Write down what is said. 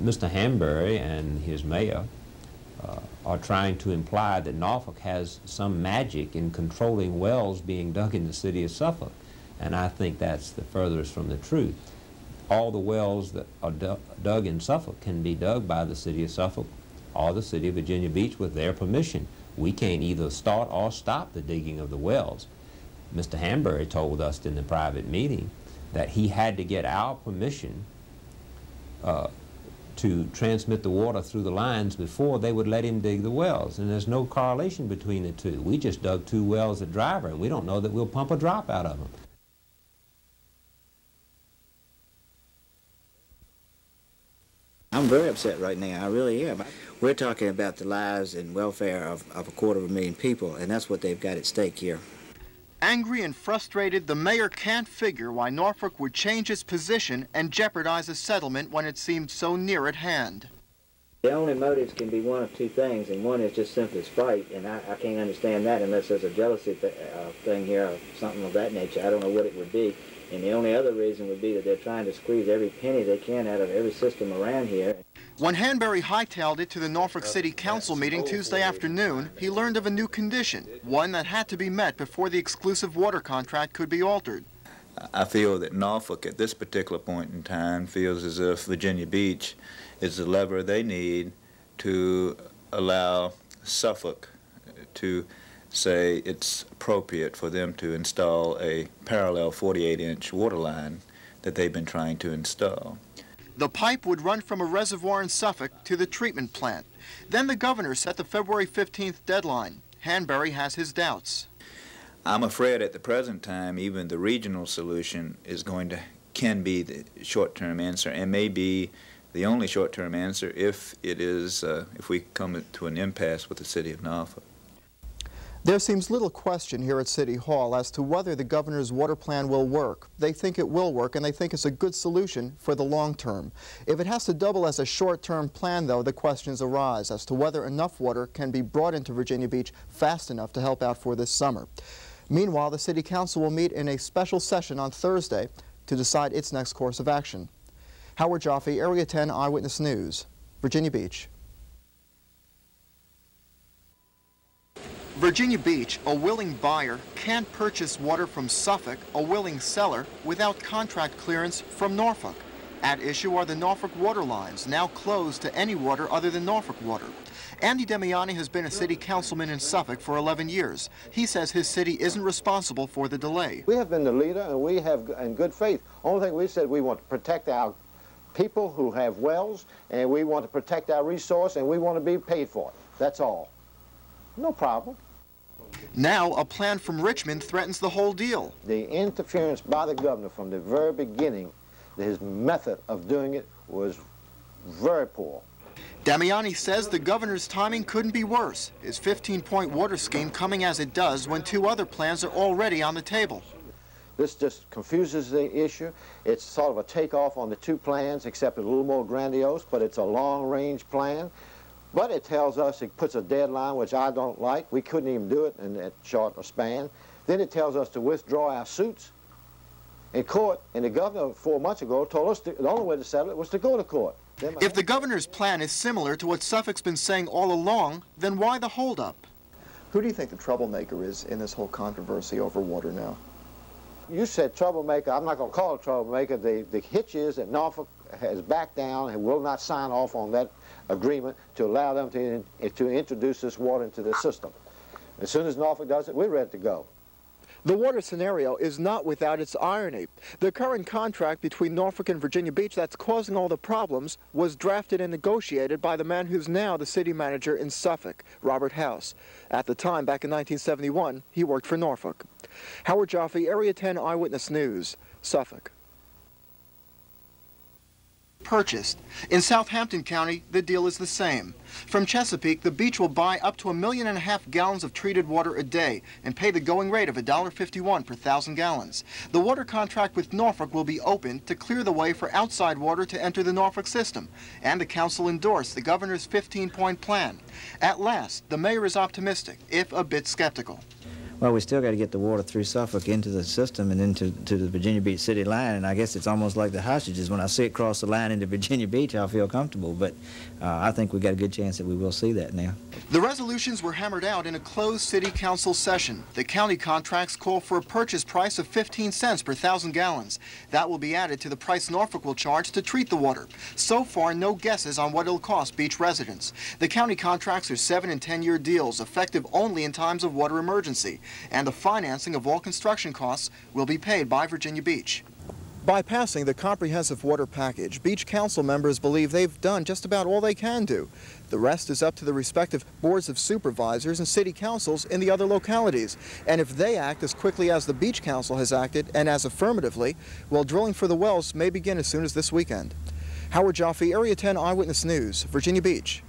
Mr. Hanbury and his mayor are trying to imply that Norfolk has some magic in controlling wells being dug in the city of Suffolk, and I think that's the furthest from the truth. All the wells that are dug in Suffolk can be dug by the city of Suffolk or the city of Virginia Beach with their permission. We can't either start or stop the digging of the wells. Mr. Hanbury told us in the private meeting that he had to get our permission to transmit the water through the lines before they would let him dig the wells, and there's no correlation between the two. We just dug 2 wells at Driver, and we don't know that we'll pump a drop out of them. I'm very upset right now, I really am. We're talking about the lives and welfare of 250,000 people, and that's what they've got at stake here. Angry and frustrated, the mayor can't figure why Norfolk would change its position and jeopardize a settlement when it seemed so near at hand. The only motives can be one of 2 things, and one is just simply spite, and I can't understand that unless there's a jealousy thing here or something of that nature. I don't know what it would be. And the only other reason would be that they're trying to squeeze every penny they can out of every system around here. When Hanbury hightailed it to the Norfolk City Council meeting Tuesday afternoon, he learned of a new condition, one that had to be met before the exclusive water contract could be altered. I feel that Norfolk at this particular point in time feels as if Virginia Beach is the lever they need to allow Suffolk to say it's appropriate for them to install a parallel 48-inch water line that they've been trying to install. The pipe would run from a reservoir in Suffolk to the treatment plant. Then the governor set the February 15th deadline. Hanbury has his doubts. I'm afraid at the present time even the regional solution can be the short-term answer, and may be the only short-term answer if we come to an impasse with the city of Norfolk. There seems little question here at City Hall as to whether the governor's water plan will work. They think it will work, and they think it's a good solution for the long term. If it has to double as a short-term plan, though, the questions arise as to whether enough water can be brought into Virginia Beach fast enough to help out for this summer. Meanwhile, the City Council will meet in a special session on Thursday to decide its next course of action. Howard Jaffe, Area 10 Eyewitness News, Virginia Beach. Virginia Beach, a willing buyer can't purchase water from Suffolk, a willing seller, without contract clearance from Norfolk. At issue are the Norfolk water lines, now closed to any water other than Norfolk water. Andy Damiani has been a city councilman in Suffolk for 11 years. He says his city isn't responsible for the delay. We have been the leader, and we have, in good faith, only thing we said, we want to protect our people who have wells, and we want to protect our resource, and we want to be paid for it. That's all. No problem. Now, a plan from Richmond threatens the whole deal. The interference by the governor from the very beginning, his method of doing it was very poor. Damiani says the governor's timing couldn't be worse, his 15-point water scheme coming as it does when 2 other plans are already on the table. This just confuses the issue. It's sort of a takeoff on the 2 plans, except a little more grandiose, but it's a long-range plan. But it tells us, it puts a deadline, which I don't like. We couldn't even do it in that short a span. Then it tells us to withdraw our suits in court, and the governor 4 months ago told us the only way to settle it was to go to court. If the governor's plan is similar to what Suffolk's been saying all along, then why the holdup? Who do you think the troublemaker is in this whole controversy over water now? You said troublemaker. I'm not going to call it troublemaker. The hitch is that Norfolk has backed down and will not sign off on that agreement to allow them to introduce this water into the system. As soon as Norfolk does it, we're ready to go. The water scenario is not without its irony. The current contract between Norfolk and Virginia Beach that's causing all the problems was drafted and negotiated by the man who's now the city manager in Suffolk, Robert House. At the time, back in 1971, he worked for Norfolk. Howard Jaffe, Area 10 Eyewitness News, Suffolk. Purchased. In Southampton County, the deal is the same. From Chesapeake, the beach will buy up to 1.5 million gallons of treated water a day and pay the going rate of $1.51 per 1,000 gallons. The water contract with Norfolk will be opened to clear the way for outside water to enter the Norfolk system, and the council endorsed the governor's 15-point plan. At last, the mayor is optimistic, if a bit skeptical. Well, we still got to get the water through Suffolk into the system and into the Virginia Beach city line, and I guess it's almost like the hostages. When I see it cross the line into Virginia Beach, I'll feel comfortable, but I think we've got a good chance that we will see that now. The resolutions were hammered out in a closed city council session. The county contracts call for a purchase price of 15 cents per 1,000 gallons. That will be added to the price Norfolk will charge to treat the water. So far, no guesses on what it'll cost beach residents. The county contracts are 7- and 10-year deals, effective only in times of water emergency, and the financing of all construction costs will be paid by Virginia Beach. By passing the comprehensive water package, Beach Council members believe they've done just about all they can do. The rest is up to the respective boards of supervisors and city councils in the other localities. And if they act as quickly as the Beach Council has acted and as affirmatively, well, drilling for the wells may begin as soon as this weekend. Howard Jaffe, Area 10 Eyewitness News, Virginia Beach.